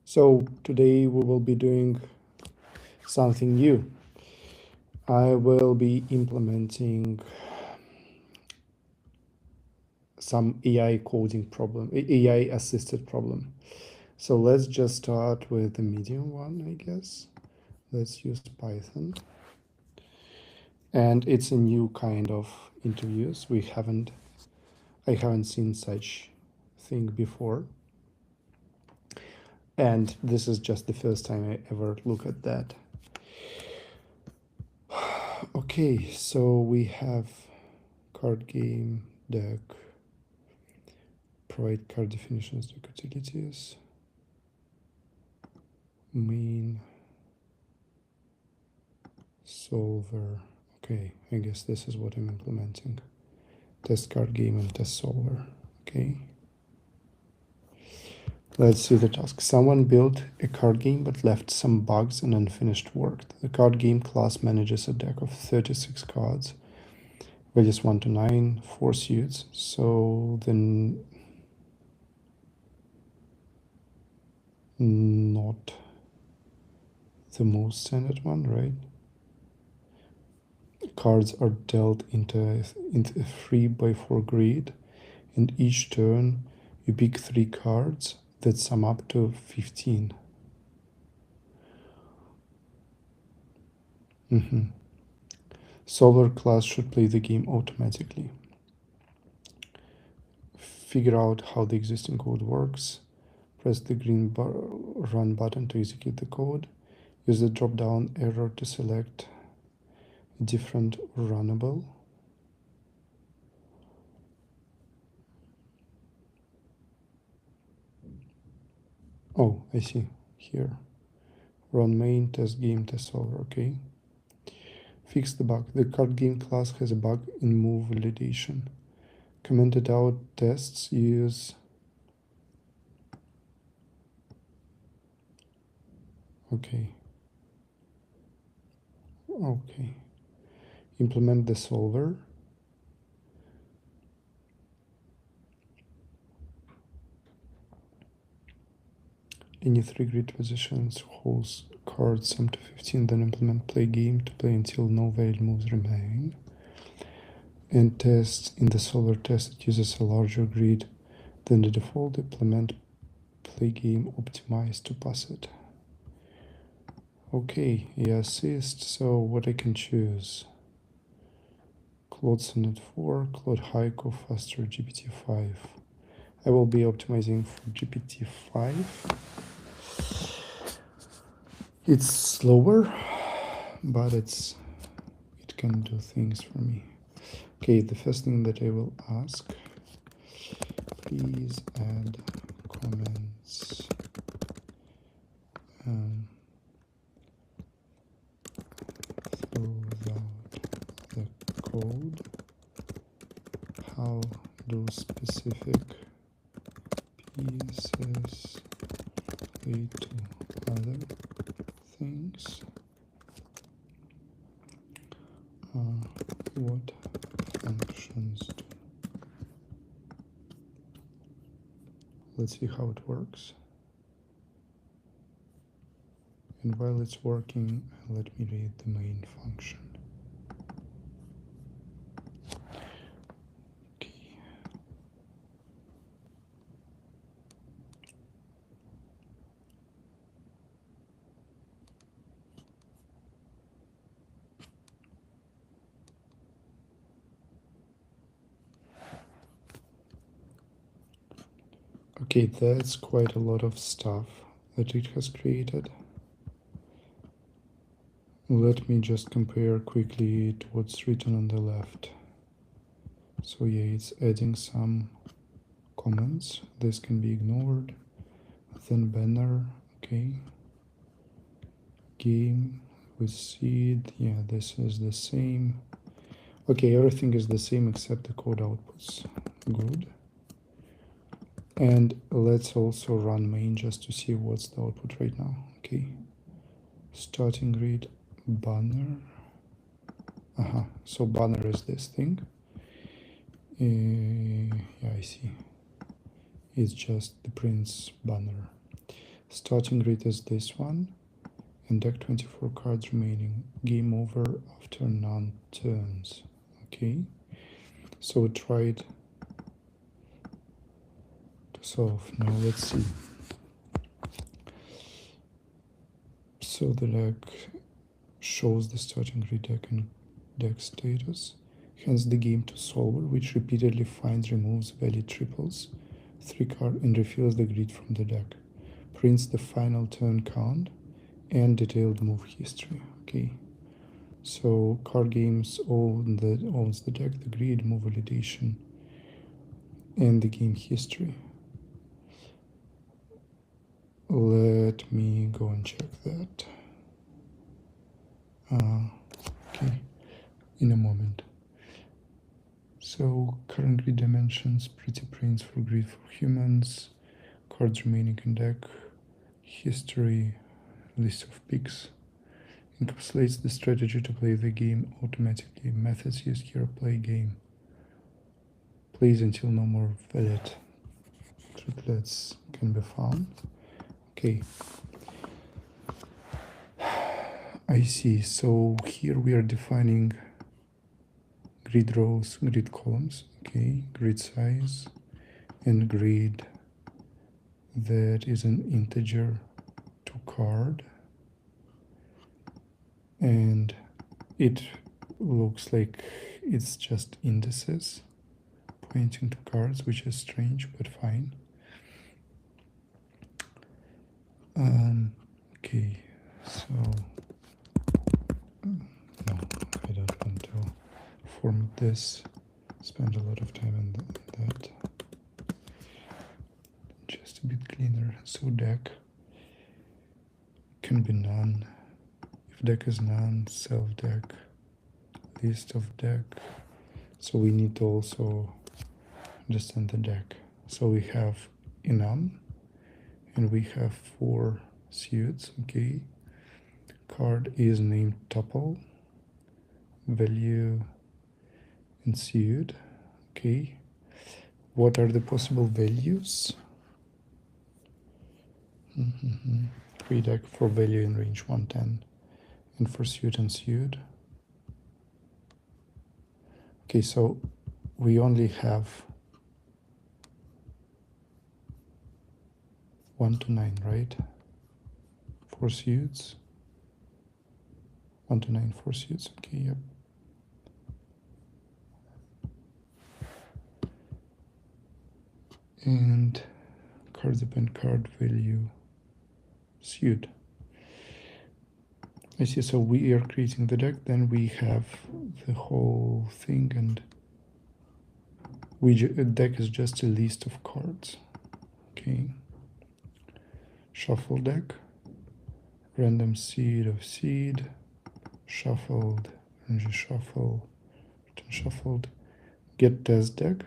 So today we will be doing something new. I will be implementing some AI coding problem, AI assisted problem. So let's just start with the medium one, I guess. Let's use Python. And it's a new kind of interviews. I haven't seen such thing before. And this is just the first time I ever look at that. Okay, so we have card game, deck, provide card definitions to utilities, main, solver. Okay, I guess this is what I'm implementing. Test card game and test solver. Okay. Let's see the task. Someone built a card game but left some bugs and unfinished work. The card game class manages a deck of 36 cards, values 1 to 9, 4 suits. So then not the most standard one, right? Cards are dealt into a 3x4 grid, and each turn you pick 3 cards that sum up to 15. Solver class should play the game automatically. Figure out how the existing code works. Press the green run button to execute the code. Use the drop-down arrow to select a different runnable. Oh, I see. Here. Run main, test game, test solver. Okay. Fix the bug. The card game class has a bug in move validation. Commented out tests use okay. Implement the solver. Any 3 grid positions holds cards sum to 15, then implement play game to play until no valid moves remain. And test in the solver test, it uses a larger grid than the default. Implement play game optimized to pass it. Okay, yeah, assist. So what I can choose? Claude Sonnet 4, Claude Haiku, faster GPT-5. I will be optimizing for GPT-5. It's slower, but it can do things for me. Okay, the first thing that I will ask, please add comments throughout the code. How do specific pieces lead to other things? What functions do? Let's see how it works. And while it's working, let me read the main function. Okay, that's quite a lot of stuff that it has created. Let me just compare quickly to what's written on the left. So yeah, it's adding some comments. This can be ignored. Then banner, okay. Game with seed, yeah, this is the same. Okay, everything is the same except the code outputs. Good. And let's also run main just to see what's the output right now. Okay. Starting grid, banner. So banner is this thing. Yeah, I see. It's just the Prince banner. Starting grid is this one, and deck 24 cards remaining. Game over after none turns. Okay, so we tried to solve. Now let's see. So the deck shows the starting grid deck and deck status. Hands the game to solver, which repeatedly finds, removes valid triples, 3 card, and refills the grid from the deck. Prints the final turn count and detailed move history. Okay, so card games owns the deck, the grid, move validation, and the game history. Let me go and check that. Okay, in a moment. So current grid dimensions, pretty prints for grid for humans, cards remaining in deck, history, list of picks, encapsulates the strategy to play the game automatically. Methods used here: play game. Plays until no more valid triplets can be found. Okay, I see. So here we are defining grid rows, grid columns, okay, grid size, and grid that is an integer to card, and it looks like it's just indices pointing to cards, which is strange, but fine. Okay, so no, I don't want to format this, spend a lot of time on that. Just a bit cleaner. So deck can be none. If deck is none, self deck, list of deck. So we need to also understand the deck. So we have enum, and we have 4 suits. Okay, card is named tuple, value, and suit. Okay, what are the possible values? Free deck for value in range 110, and for suit and suit. Okay, so we only have 1 to 9, right? 4 suits. 1 to 9, 4 suits. Okay, yep. And card depend card value suit. I see. So we are creating the deck, then we have the whole thing, and deck is just a list of cards. Okay. Shuffle deck, random seed of seed, shuffled, energy shuffle, return shuffled, get test deck.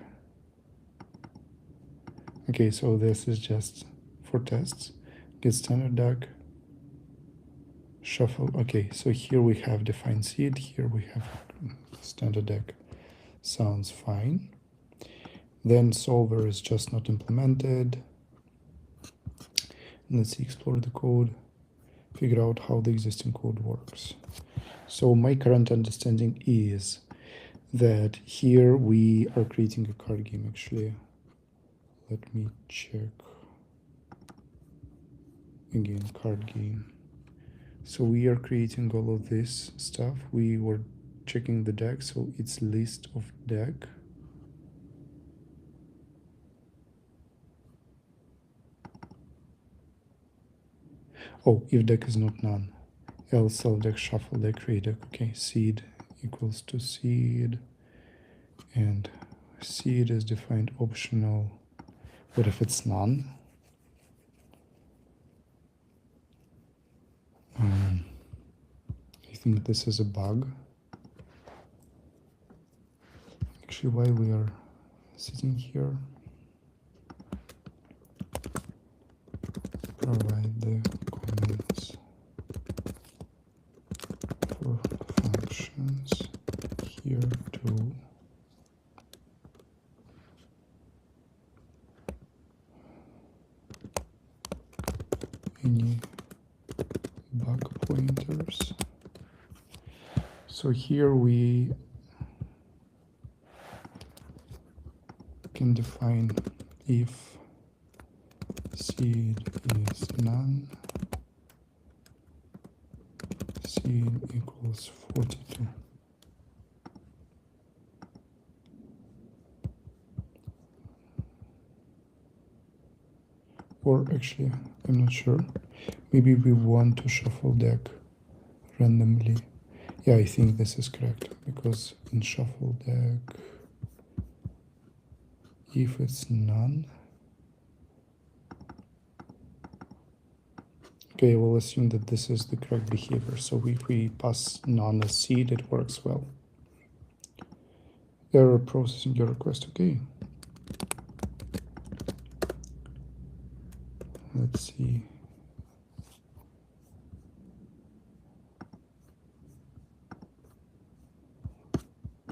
Okay, so this is just for tests. Get standard deck, shuffle. Okay, so here we have defined seed, here we have standard deck. Sounds fine. Then solver is just not implemented. Let's see, explore the code, figure out how the existing code works. So my current understanding is that here we are creating a card game. Actually, let me check again, card game. So we are creating all of this stuff. We were checking the deck, so it's list of deck. Oh, if deck is not none, else self deck, shuffle deck, create deck. Okay, seed equals to seed, and seed is defined optional. What if it's none? I think this is a bug. Actually, while we are sitting here, provide the comments for functions here too. any bug pointers. So here we can define if seed is none, seed equals 42. Or actually, I'm not sure. Maybe we want to shuffle deck randomly. Yeah, I think this is correct, because in shuffle deck, if it's none, okay, we'll assume that this is the correct behavior. So if we pass none as seed, it works well. Error processing your request, okay. Let's see.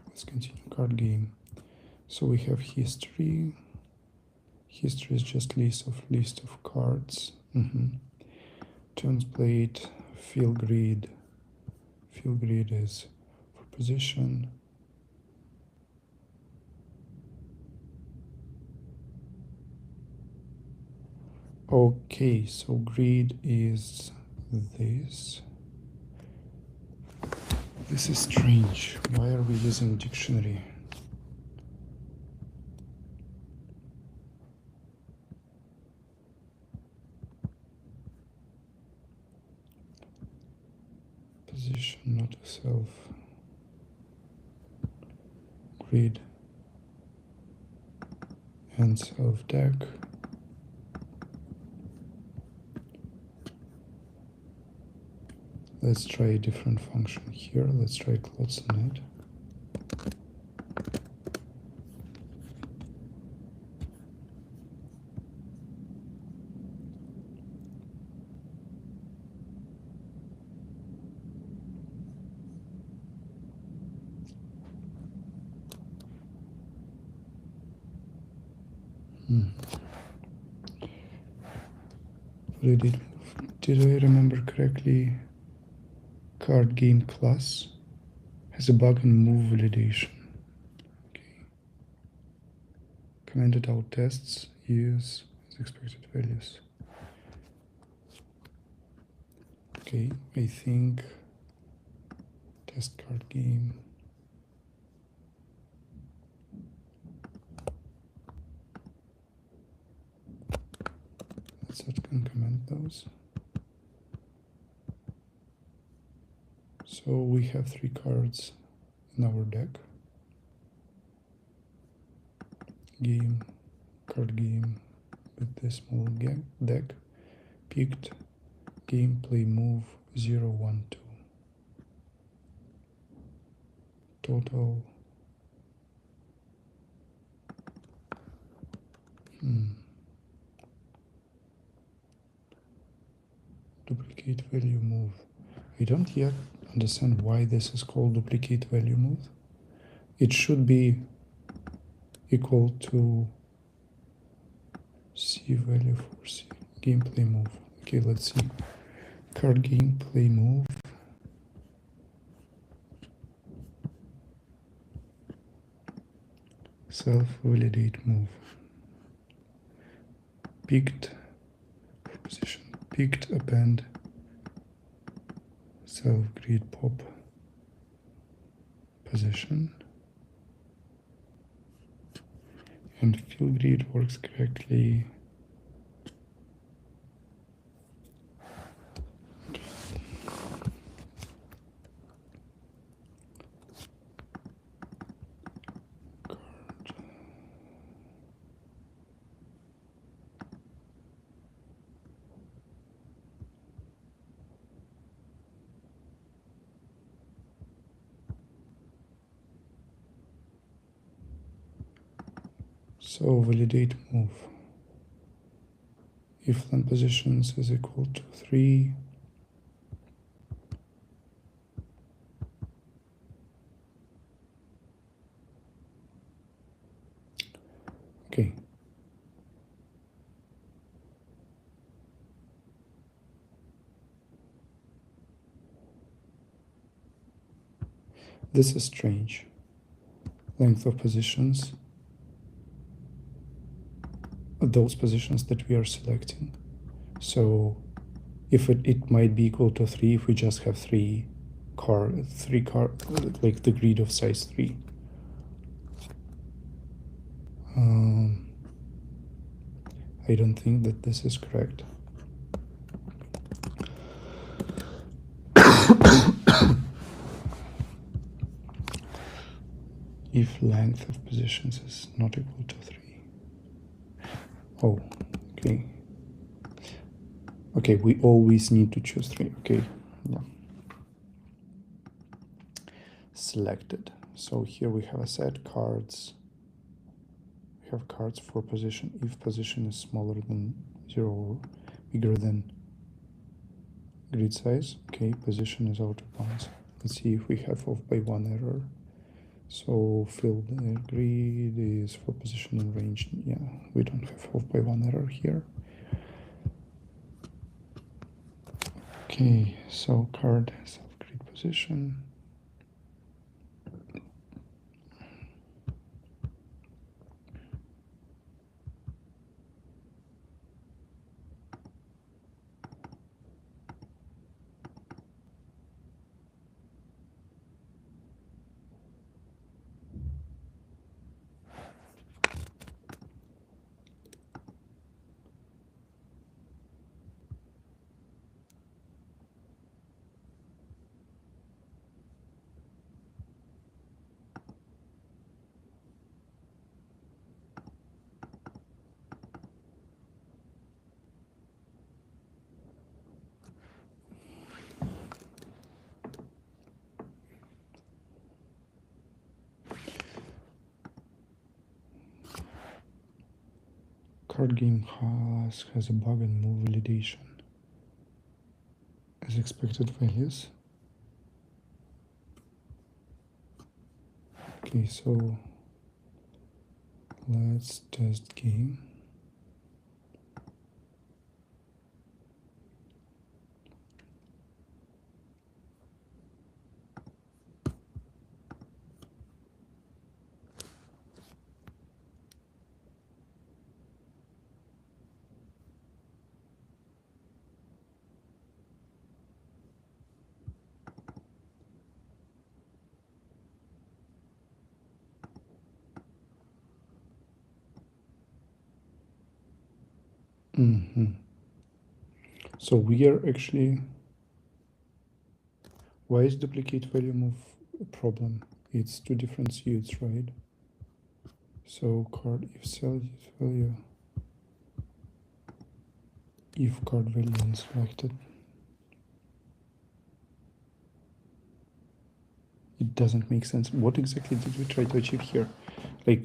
Let's continue card game. So we have history. History is just list of cards. Turns played, fill grid. Fill grid is for position. Okay, so grid is this. This is strange. Why are we using dictionary? Position, not a self. Grid and self deck. Let's try a different function here. Let's try clotesnet. Did I remember correctly? Card game class has a bug in move validation. Okay. Commented out tests use as expected values. Okay, I think test card game. Let's uncomment those. So we have 3 cards in our deck. Game, card game with this small deck. Picked gameplay move 0, 1, 2. Total. Duplicate value move. I don't yet understand why this is called duplicate value move. It should be equal to C value for C. Gameplay move. Okay, let's see. Card gameplay move. Self-validate move. Picked position. Picked append. Self-grid pop. Position. And fill grid works correctly. So validate move. If land positions is equal to 3, okay. This is strange. Length of positions, those positions that we are selecting. So if it might be equal to 3 if we just have three car, like the grid of size 3. I don't think that this is correct. If length of positions is not equal to 3. Oh, okay. Okay, we always need to choose 3. Okay, yeah. Selected. So here we have a set cards. We have cards for position. If position is smaller than 0 or bigger than grid size, okay, position is out of bounds. Let's see if we have off by 1 error. So fill the grid is for position and range. Yeah, we don't have off by 1 error here. Okay, so card has off-grid position. Card game has a bug in move validation as expected values. Okay, so let's test game. So we are actually, why is duplicate value move a problem? It's two different suits, right? So card if cell value, if card value unselected. It doesn't make sense. What exactly did we try to achieve here? Like,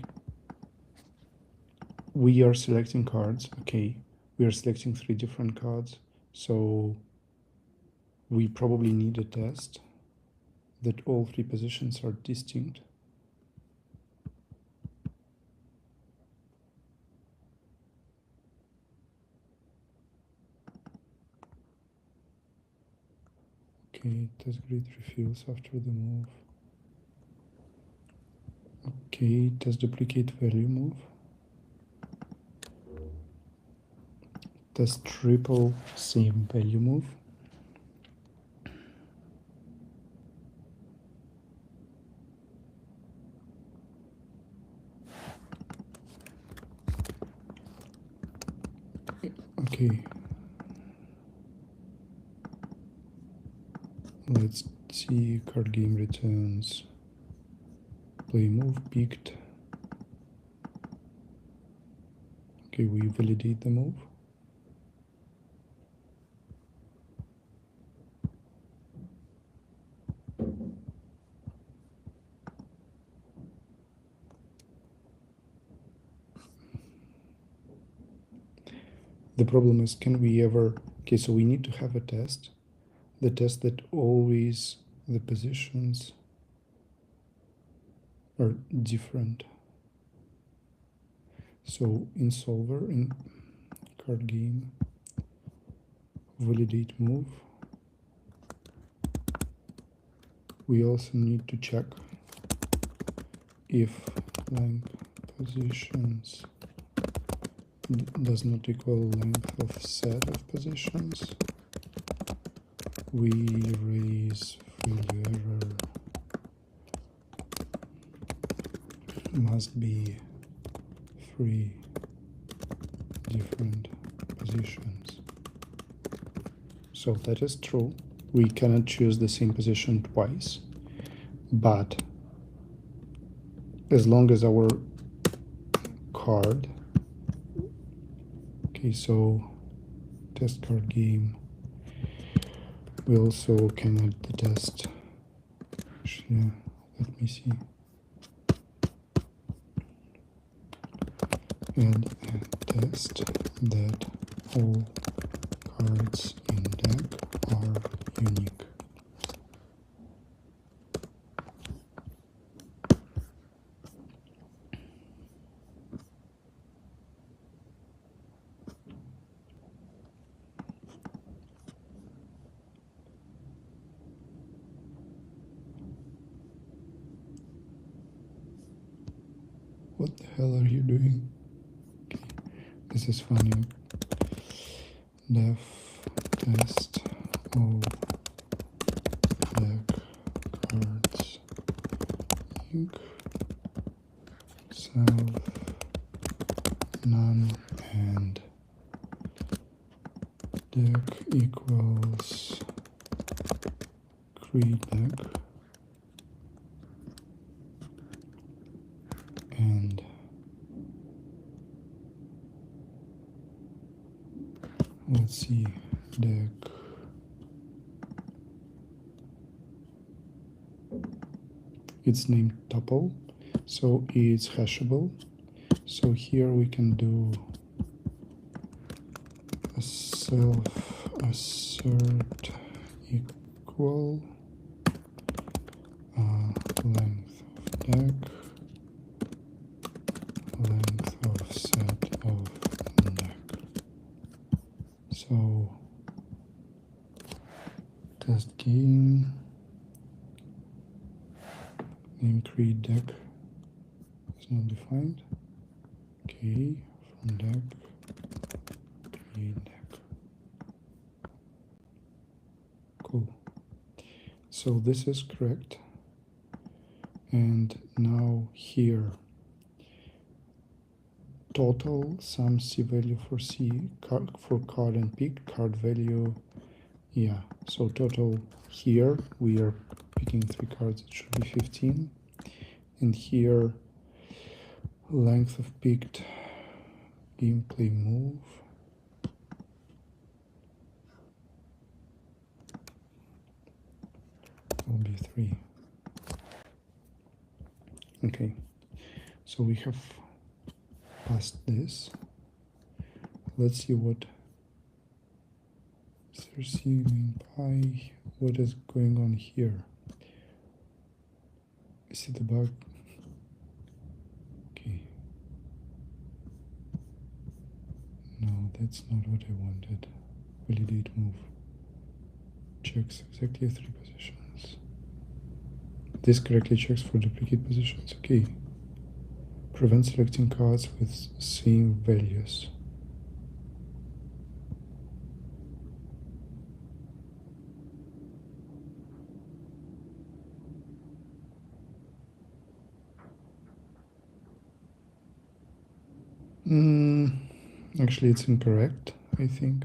we are selecting cards, okay. We are selecting 3 different cards. So we probably need a test that all 3 positions are distinct. Okay, test grid refills after the move. Okay, test duplicate value move. Test triple same value move. Okay. Let's see, card game returns. Play move picked. Okay, we validate the move. The problem is, can we ever, okay, so we need to have a test, the test that always the positions are different. So in solver, in card game, validate move, we also need to check if length positions does not equal length of set of positions, we raise failure error must be 3 different positions. So that is true. We cannot choose the same position twice, but as long as our card, okay, so test card game, we also can add the test. Actually, let me see. Add a test that all cards in deck are unique. What the hell are you doing? Okay, this is funny. Def test all deck cards unique. Self none and deck equals create deck and let's see, deck it's named tuple, so it's hashable. So here we can do a self assert equal length of deck, length of set of deck. So test game, name create deck is not defined. Okay, from deck, create deck. Cool. So this is correct. And now here, total sum C value for C, card, for card and pick, card value, yeah. So total here, we are picking 3 cards, it should be 15. And here, length of picked gameplay move. Will be 3. Okay, so we have passed this. Let's see what CRC main pi, what is going on here. Is it the bug? Okay. No, that's not what I wanted. Validate move. Checks exactly 3 positions. This correctly checks for duplicate positions. Okay. Prevent selecting cards with same values. Actually, it's incorrect, I think.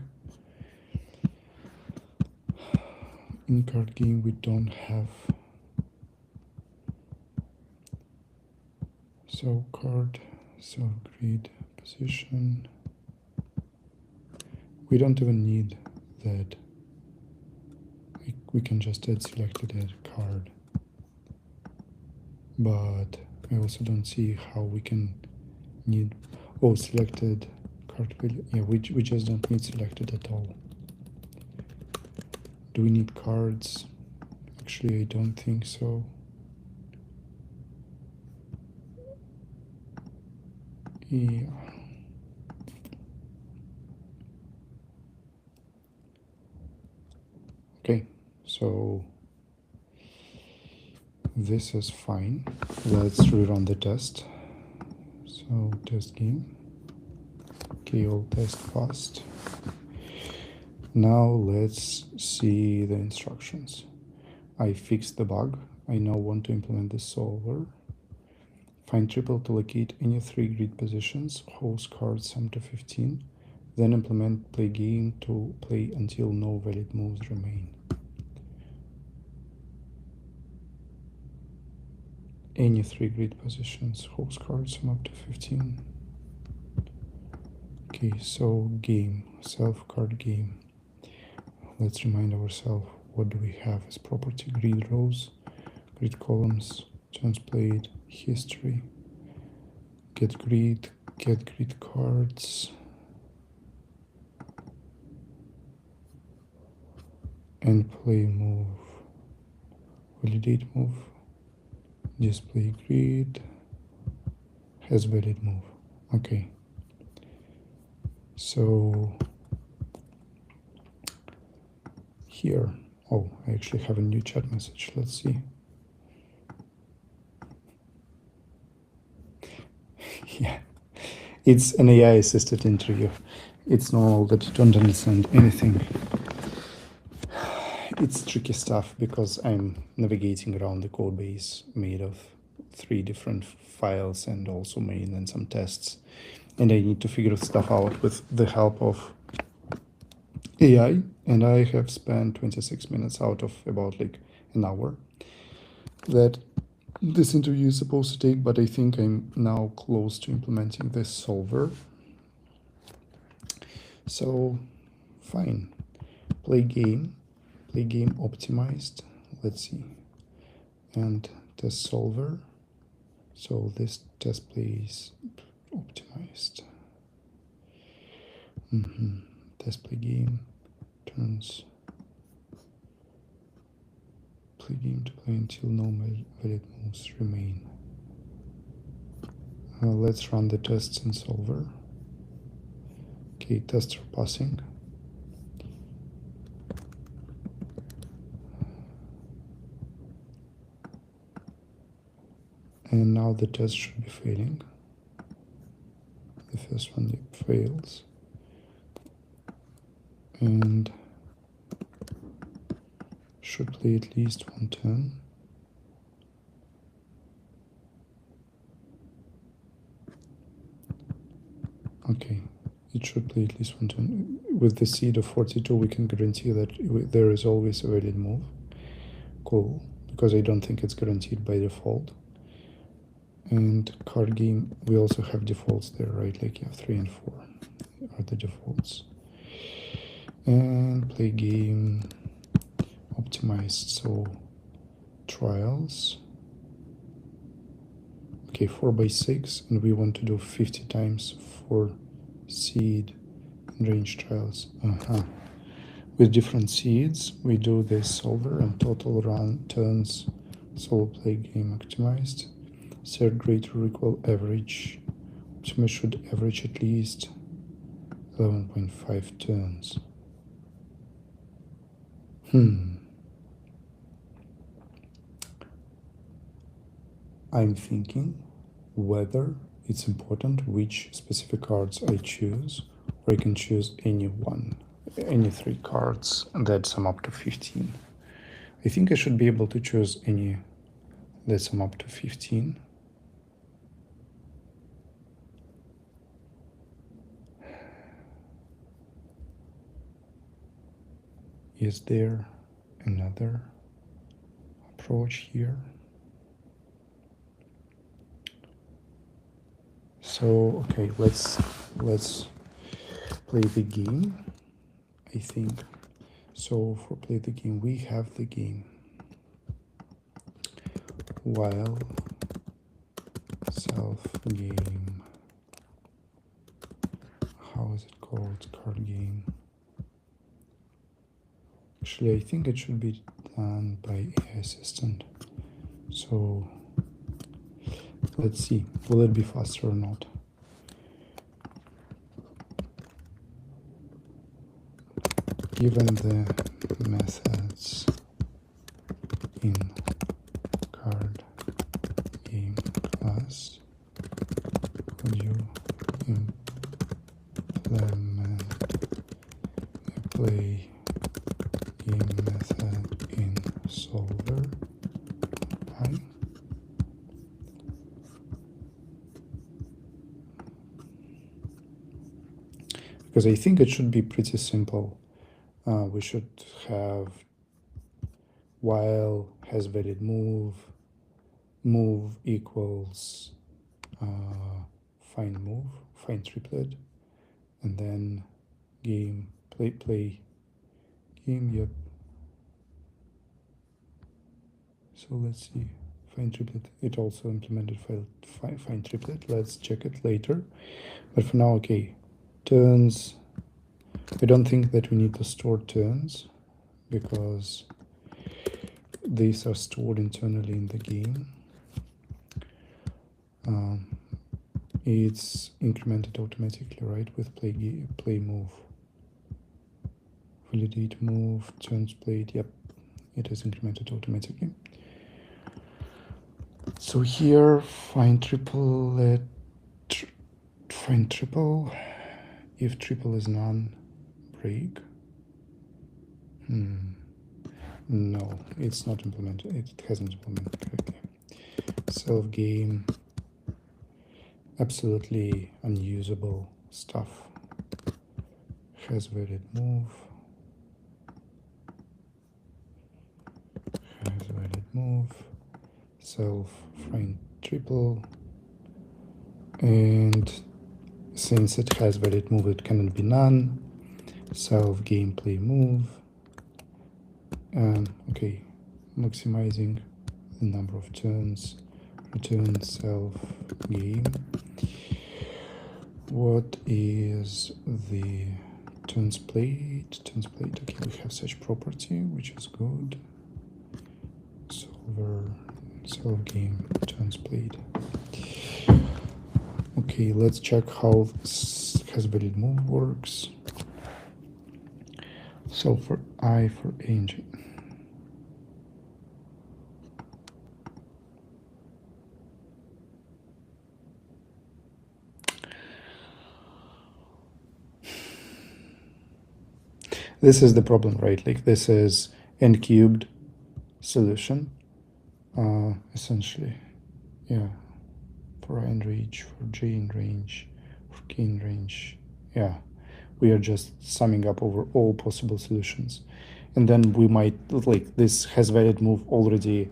In card game, we don't have so card, so grid position. We don't even need that. We can just add selected add card. But I also don't see how we can need, oh, selected card value. Yeah, we just don't need selected at all. Do we need cards? Actually, I don't think so. Yeah. Okay, so This is fine. Let's rerun the test. So test game. Okay, all test passed. Now let's see the instructions. I fixed the bug. I now want to implement the solver. Find triple to locate any 3 grid positions, host cards sum to 15, then implement play game to play until no valid moves remain. Any 3 grid positions, host cards sum up to 15. Okay, so game, self card game. Let's remind ourselves, what do we have as property? Grid rows, grid columns, turns played, history, get grid cards, and play move, validate move, display grid, has valid move. Okay, so here, oh, I actually have a new chat message. Let's see. Yeah, it's an AI assisted interview. It's normal that you don't understand anything. It's tricky stuff because I'm navigating around the code base made of 3 different files and also main and some tests. And I need to figure stuff out with the help of AI. And I have spent 26 minutes out of about like an hour that this interview is supposed to take, but I think I'm now close to implementing this solver. So fine, play game optimized, let's see, and test solver. So this test play is optimized. Test play game turns play game to play until no valid moves remain. Let's run the tests in solver. Okay, tests are passing. And now the test should be failing. The first one fails. And should play at least 1 turn. Okay, it should play at least 1 turn. With the seed of 42, we can guarantee that there is always a valid move. Cool, because I don't think it's guaranteed by default. And card game, we also have defaults there, right? Like you have 3 and 4 are the defaults. And play game optimized, so trials. Okay, 4x6, and we want to do 50 times for seed and range trials. With different seeds, we do this solver and total run turns solo play game optimized. Third greater or equal average. Optima should average at least 11.5 turns. I'm thinking whether it's important which specific cards I choose, or I can choose any 3 cards that sum up to 15. I think I should be able to choose any that sum up to 15. Is there another approach here? So okay, let's play the game. I think so. For play the game, we have the game while self game. How is it called? Card game. Actually, I think it should be done by AI assistant. So let's see, will it be faster or not? Given the methods in card play game method in solver I. Because I think it should be pretty simple. We should have while has valid move equals find triplet, and then game play game. Yep. So let's see, find triplet. It also implemented find triplet. Let's check it later. But for now, okay. Turns. I don't think that we need to store turns because these are stored internally in the game. It's incremented automatically, right, with play move. Validate move, turns played. Yep, it is incremented automatically. So here, find triple. Find triple. If triple is none, break. No, it's not implemented. It hasn't implemented correctly. Self game. Absolutely unusable stuff. Has valid move. Has valid move. Self find triple. And since it has valid move, it cannot be none. Self gameplay move. Okay, maximizing the number of turns. Return self game. What is the turns played? Turns played. Okay, we have such property, which is good. Solver self game turns played. Okay, let's check how this has valid move works. So for I for engine. This is the problem, right? Like this is n cubed solution, essentially. Yeah, for I in range, for j in range, for k in range. Yeah, we are just summing up over all possible solutions. And then we might, like, this has valid move already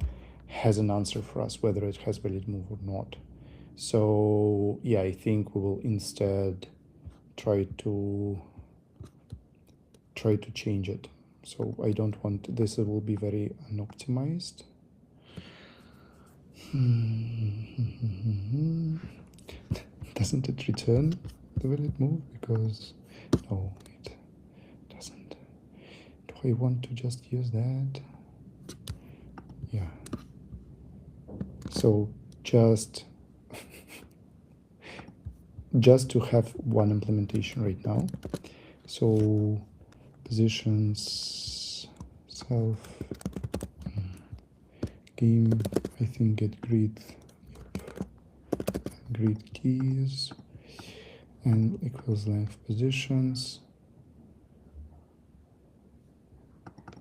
has an answer for us, whether it has valid move or not. So yeah, I think we will instead try to change it. So I don't want this, it will be very unoptimized. Doesn't it return the valid move? Because no, it doesn't. Do I want to just use that? Yeah. So just to have one implementation right now. So positions self game, I think get grid keys and equals length positions.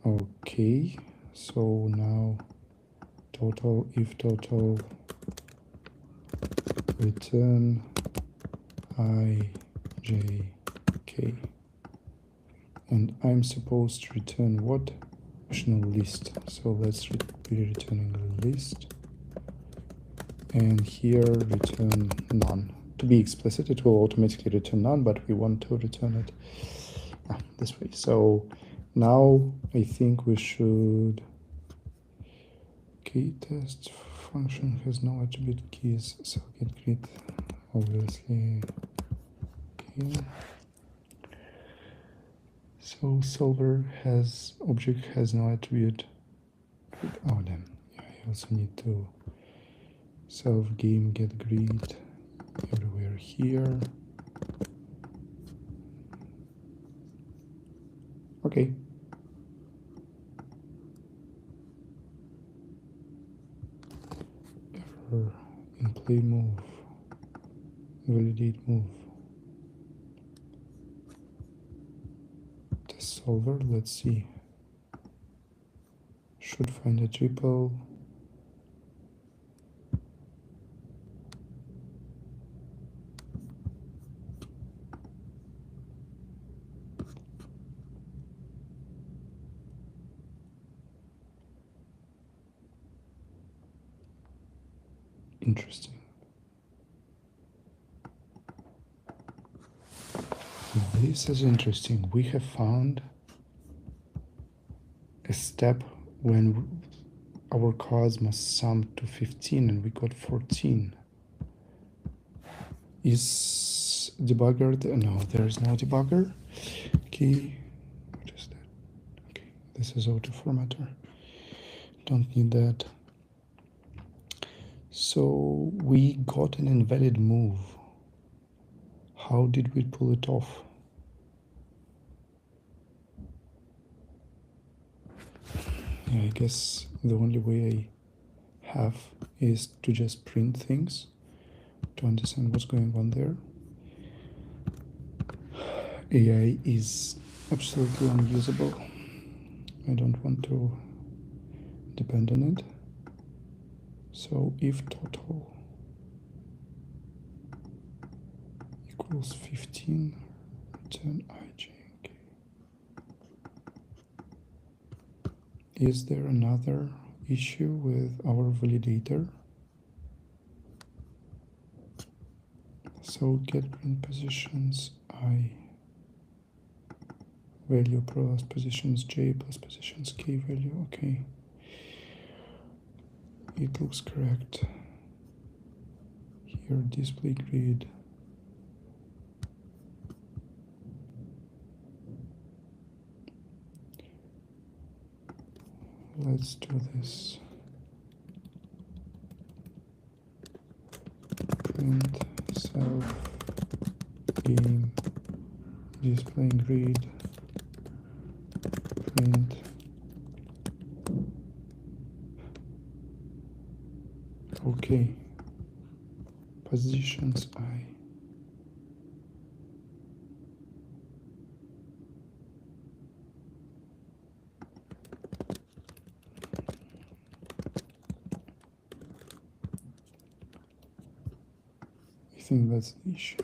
Okay, so now total, if total, return I, j, k. And I'm supposed to return what? Optional list. So let's be returning a list. And here return none. To be explicit, it will automatically return none, but we want to return it this way. So now I think we should. Okay, test function has no attribute keys, so get grid, obviously. Okay. So solver has object has no attribute. Oh damn! Yeah, I also need to self game get grid everywhere here. Okay. Error in play move. Validate move. Test solver. Let's see. Should find a triple. Interesting. This is interesting. We have found a step when our cards must sum to 15 and we got 14. Is debugger there? No, there is no debugger. Okay, what is that? Okay, this is auto formatter. Don't need that. So we got an invalid move. How did we pull it off? Yeah, I guess the only way I have is to just print things to understand what's going on there. AI is absolutely unusable. I don't want to depend on it. So if total equals 15, return ij. Is there another issue with our validator? So get print positions I value plus positions j plus positions k value. Okay, it looks correct. Here display grid. Let's do this. Print self game display grid print okay positions I. I think that's the issue.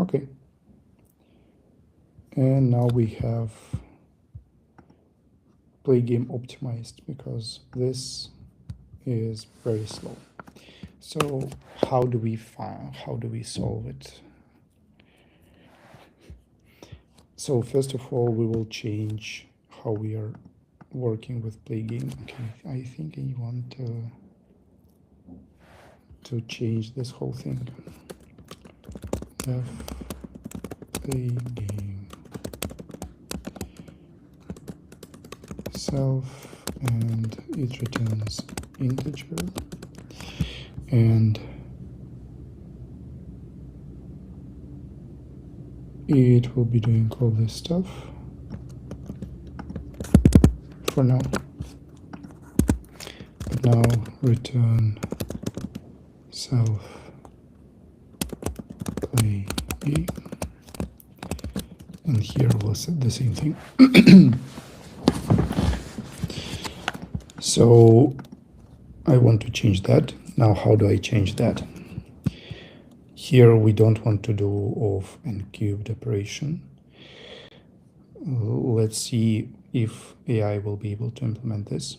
Okay. And now we have play game optimized because this is very slow. So how do we solve it? So first of all, we will change how we are working with play game. Okay, I think I want to change this whole thing. Play game self, and it returns integer, and it will be doing all this stuff for now. But now return self play game, and here we'll set the same thing. So I want to change that. Now how do I change that? Here we don't want to do off and cubed operation. Let's see if AI will be able to implement this.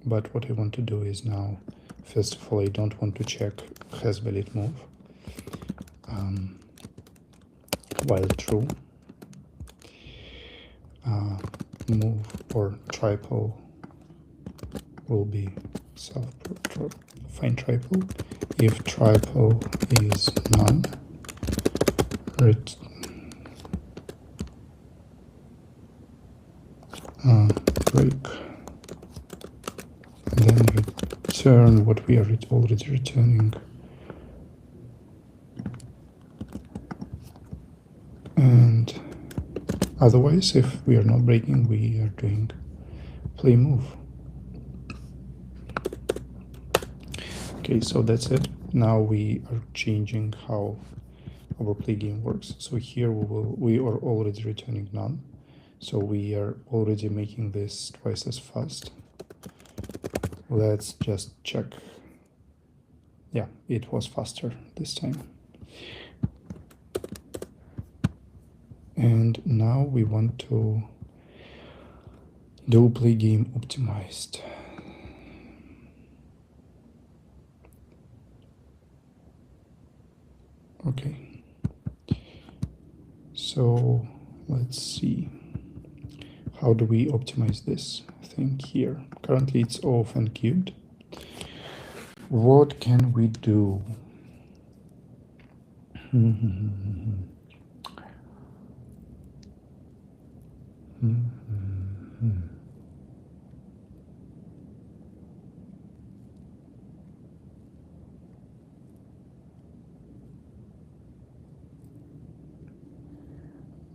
But what I want to do is now, first of all, I don't want to check has valid move. While true, move or triple will be find triple. If triple is none, break, and then return what we are already returning. And Otherwise, if we are not breaking, we are doing play move. Okay, so that's it. Now we are changing how our play game works. So here we are already returning none. So we are already making this twice as fast. Let's just check. Yeah, it was faster this time. And now we want to do play game optimized. Okay. So let's see. How do we optimize this thing here? Currently it's off and cubed. What can we do?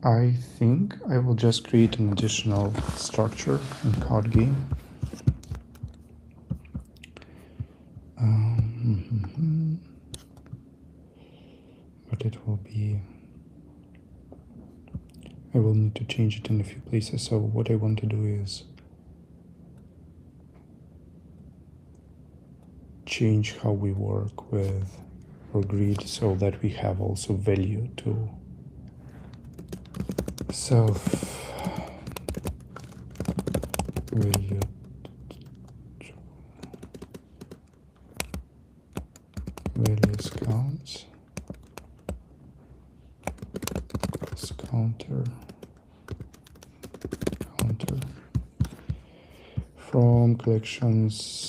I think I will just create an additional structure in card game. But it will be, I will need to change it in a few places. So what I want to do is change how we work with our grid so that we have also value to self value values counts plus counter from collections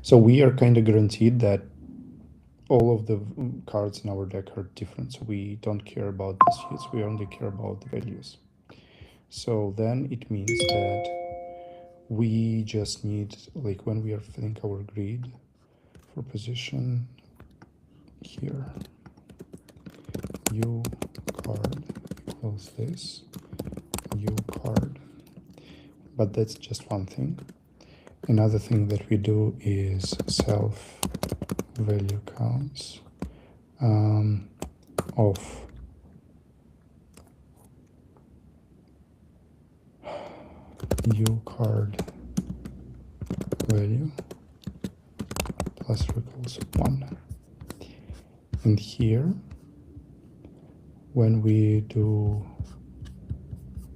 So we are kind of guaranteed that all of the cards in our deck are different, so we don't care about the suits, we only care about the values. So then it means that we just need, like when we are filling our grid for position here, U card equals this, U card, but that's just one thing. Another thing that we do is self value counts of U card value plus or equals 1. And here, when we do,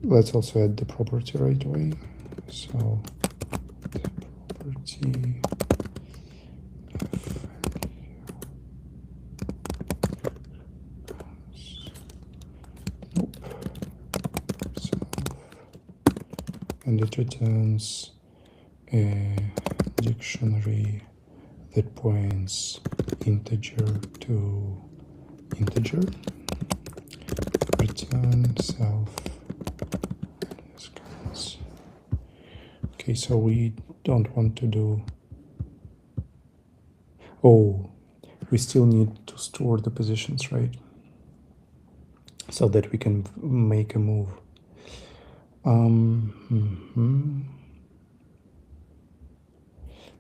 let's also add the property right away. So the property and it returns a dictionary that points integer to integer. Return self values counts. Okay, so we don't want to do, we still need to store the positions, right? So that we can make a move.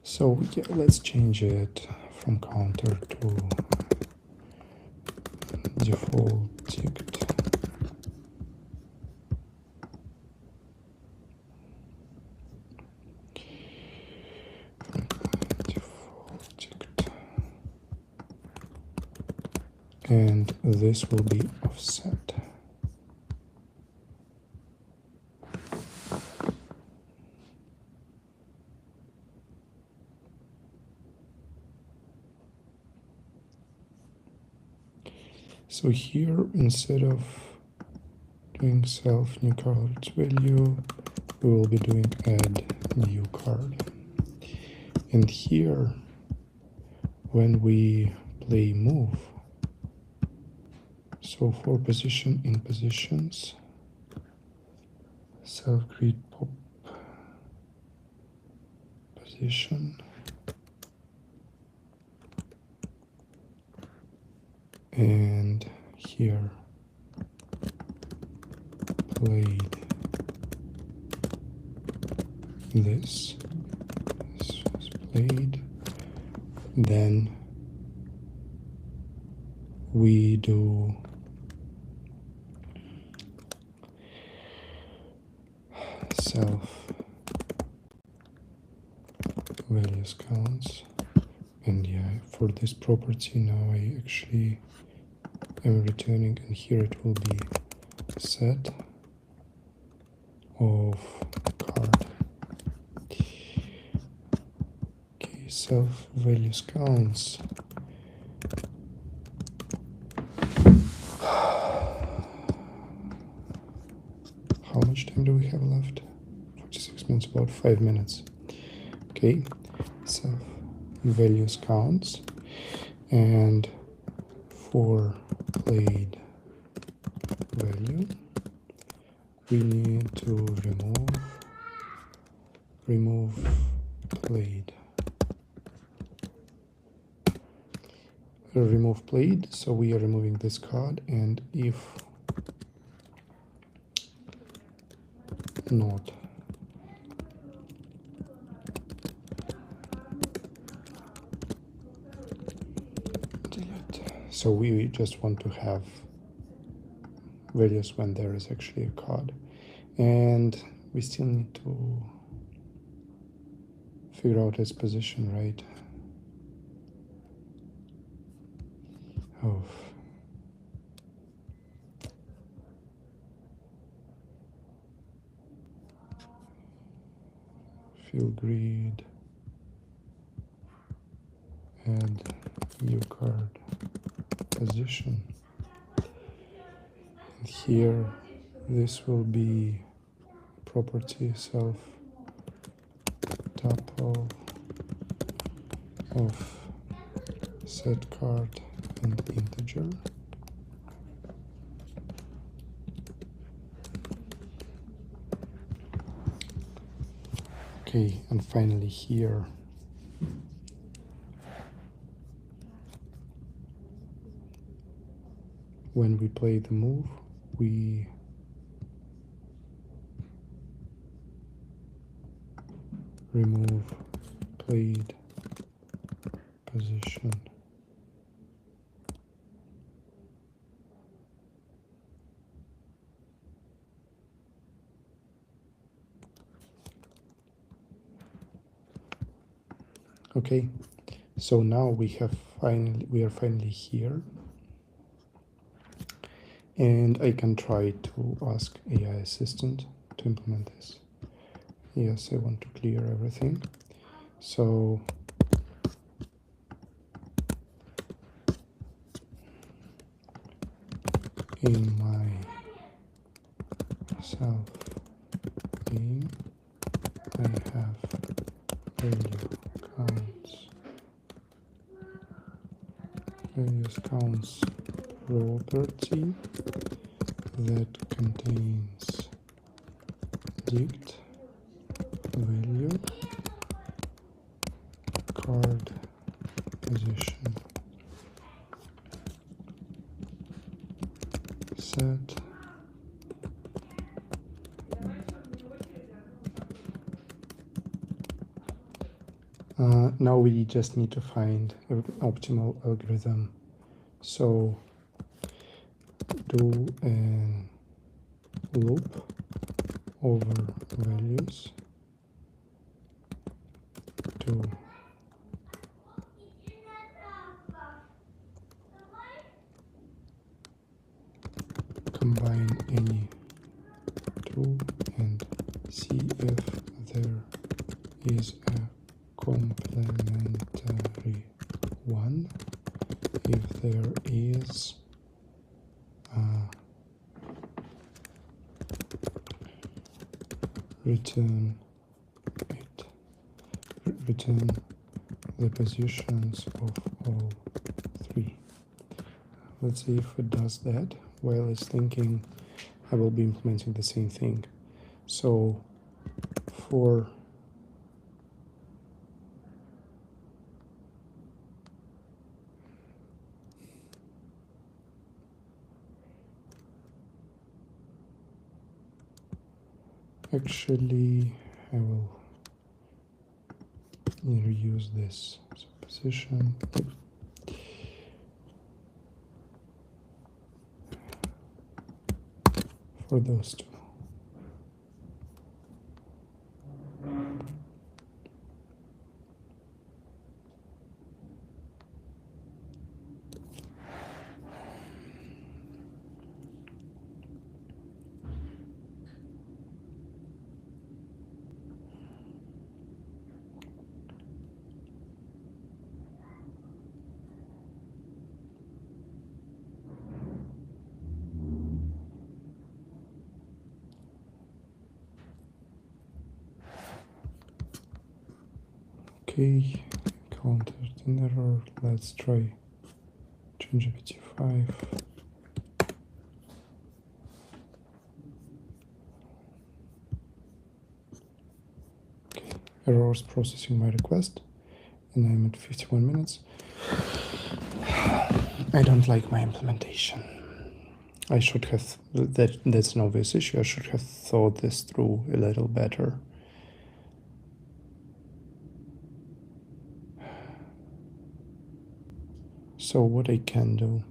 So yeah, let's change it from counter to default ticked. Default ticked. And this will be offset. So here, instead of doing self new card's value, we will be doing add new card. And here, when we play move, so for position in positions, self grid position, and here played this was played, then we do self values counts, and yeah, for this property now I actually am returning, and here it will be set of card. Okay, self values counts. How much time do we have left? 46 minutes, about 5 minutes. Okay, self values counts, and for played value we need to remove played. Remove played, so we are removing this card, and if not delete. So we just want to have values when there is actually a card, and we still need to figure out its position, right? Oh. Field grid, add new card position, and here this will be property self tuple of set card and integer. Okay, and finally here when we play the move, we remove played position. Okay, so now we are finally here, and I can try to ask AI assistant to implement this. Yes, I want to clear everything. So in my self game, I have value counts property that contains dict value card position set now we just need to find an optimal algorithm. So do a loop over values to combine any two and see if there is a complementary one. If there is, return it. Return the positions of all three. Let's see if it does that. While it's thinking, I will be implementing the same thing. So for Actually, I will reuse this position for those two. Okay, countered an error. Let's try ChangeGPT 5. Okay, errors processing my request, and I'm at 51 minutes. I don't like my implementation. I should have, that's an obvious issue. I should have thought this through a little better. So what I can do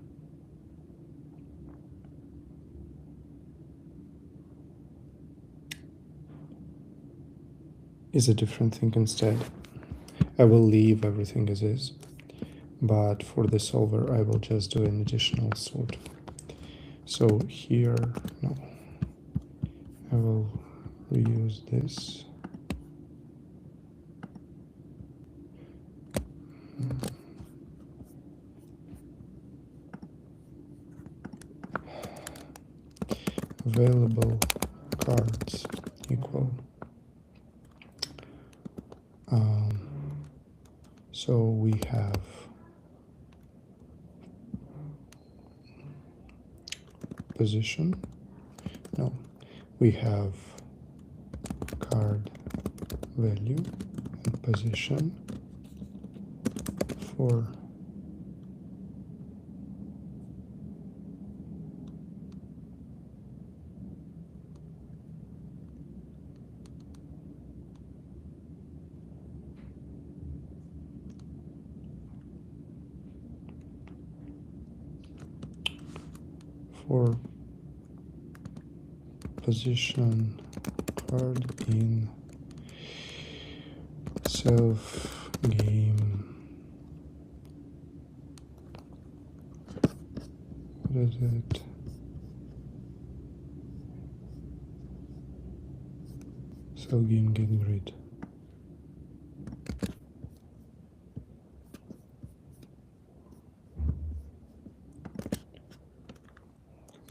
is a different thing instead. I will leave everything as is, but for the solver I will just do an additional sort. So here, no, I will reuse this. Available cards equal. So we have position. No, we have card value and position for position card in self game. What is it? Self game get grid.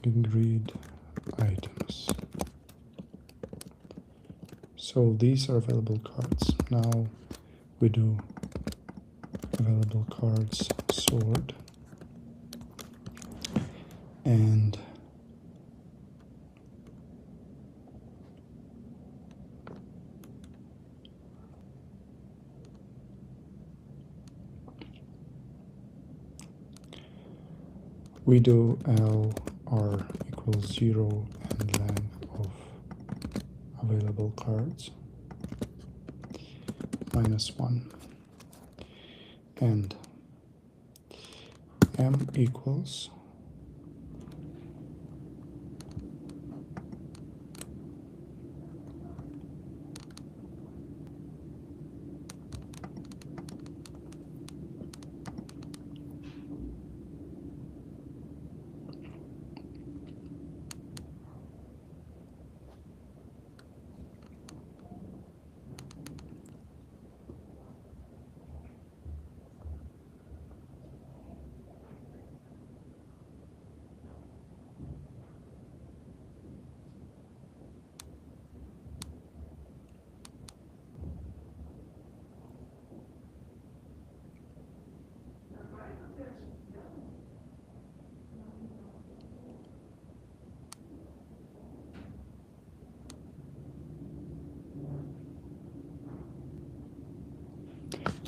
Get grid items. So these are available cards. Now we do available cards sort, and we do LR equals 0 and length of available cards -1, and M equals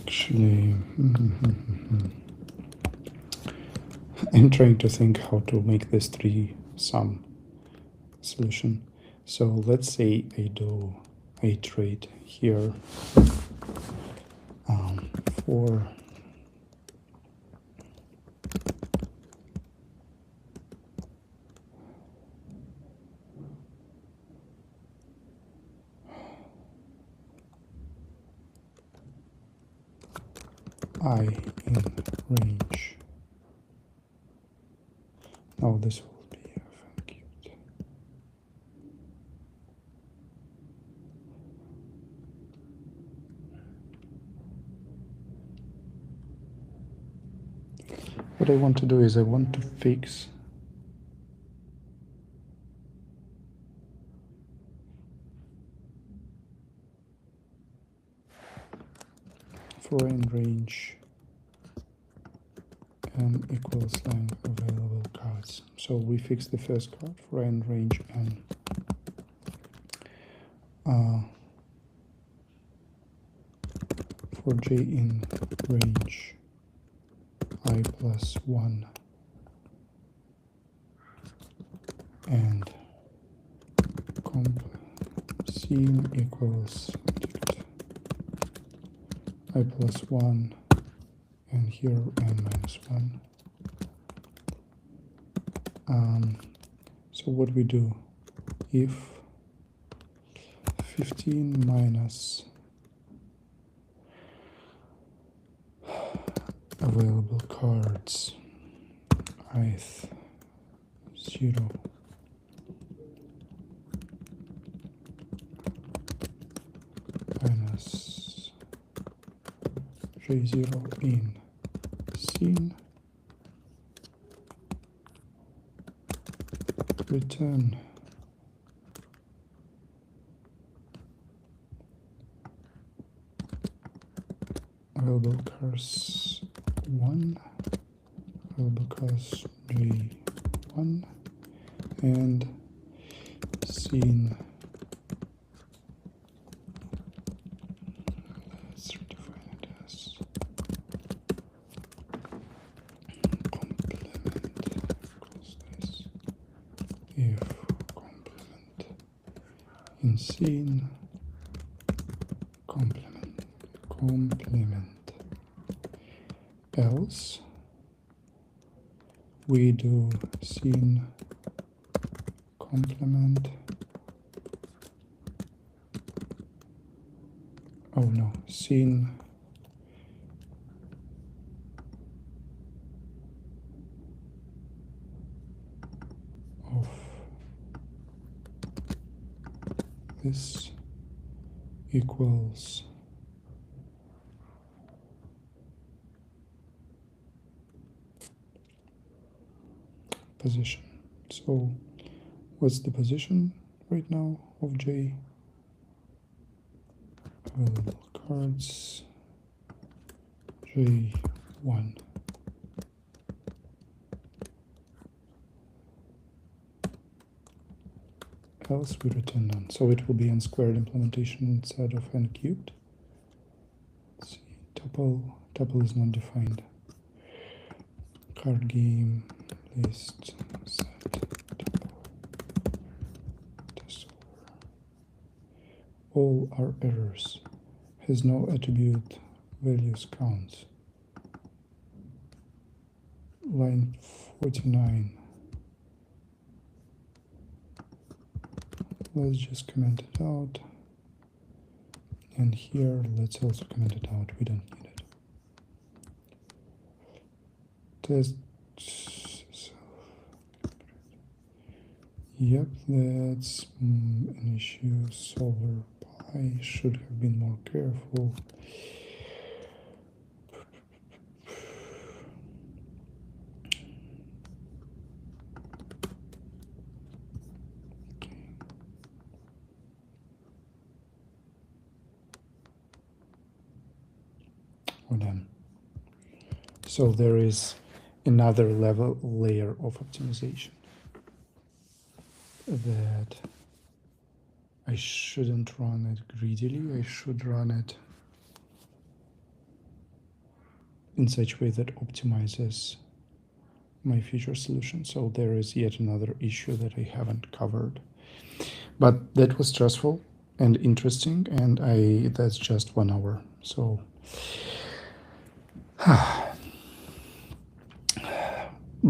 actually I'm trying to think how to make this 3-sum solution. So let's say I do a trade here for I in range. Now this will be f cubed. What I want to do is I want to fix for n range n equals length available cards. So we fix the first card for n range n. For j in range I plus 1 and comp scene equals I plus 1 and here n minus 1. So what we do, if 15 minus available cards ith 0 minus j0 in scene, return available cars 1, available cars j1, and scene, let's redefine it as complement equals this. If complement in scene complement else we do scene complement, oh no, scene of this equals position. So what's the position right now of j? Available cards j1. Else we return none. So it will be n squared implementation instead of n cubed. Let's see, tuple is not defined. Card game list set tuple test solver. All are errors. Has no attribute values counts. Line 49. Let's just comment it out. And here, let's also comment it out. We don't need it. Test. Yep, that's an issue. Solver pi should have been more careful. We're done. So there is another layer of optimization that I shouldn't run it greedily. I should run it in such a way that optimizes my future solution. So there is yet another issue that I haven't covered. But that was stressful and interesting, and that's just 1 hour. So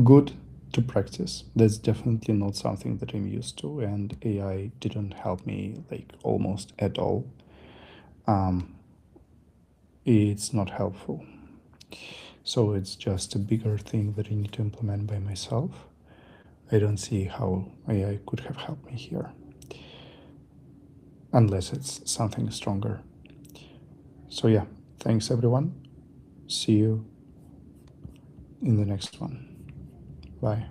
good to practice. That's definitely not something that I'm used to, and AI didn't help me like almost at all. It's not helpful. So it's just a bigger thing that I need to implement by myself. I don't see how AI could have helped me here, unless it's something stronger. So yeah, thanks everyone. See you in the next one. Bye.